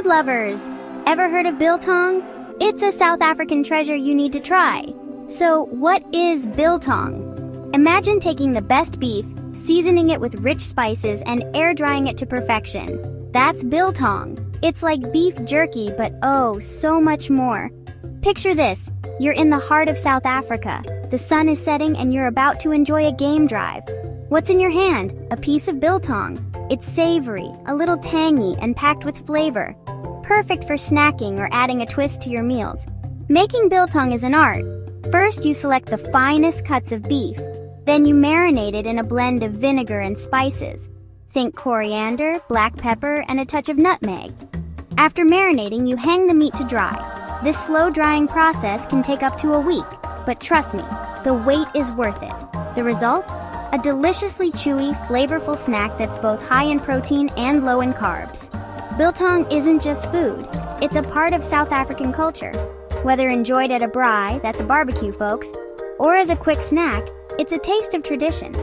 lovers! Ever heard of biltong? It's a South African treasure you need to try. So, what is biltong? Imagine taking the best beef, seasoning it with rich spices, and air-drying it to perfection. That's biltong. It's like beef jerky, but oh, so much more. Picture this. You're in the heart of South Africa. The sun is setting and you're about to enjoy a game drive. What's in your hand? A piece of biltong. It's savory, a little tangy, and packed with flavor. Perfect for snacking or adding a twist to your meals. Making biltong is an art. First, you select the finest cuts of beef. Then you marinate it in a blend of vinegar and spices. Think coriander, black pepper, and a touch of nutmeg. After marinating, you hang the meat to dry. This slow-drying process can take up to a week, but trust me, the wait is worth it. The result? A deliciously chewy, flavorful snack that's both high in protein and low in carbs. Biltong isn't just food, it's a part of South African culture. Whether enjoyed at a braai, that's a barbecue folks, or as a quick snack, it's a taste of tradition.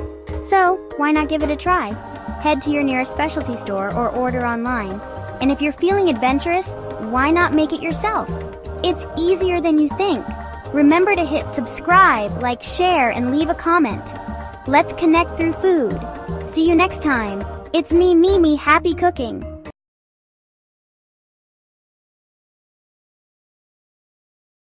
So, why not give it a try? Head to your nearest specialty store or order online. And if you're feeling adventurous, why not make it yourself? It's easier than you think. Remember to hit subscribe, like, share, and leave a comment. Let's connect through food. See you next time. It's me, Mimi, happy cooking.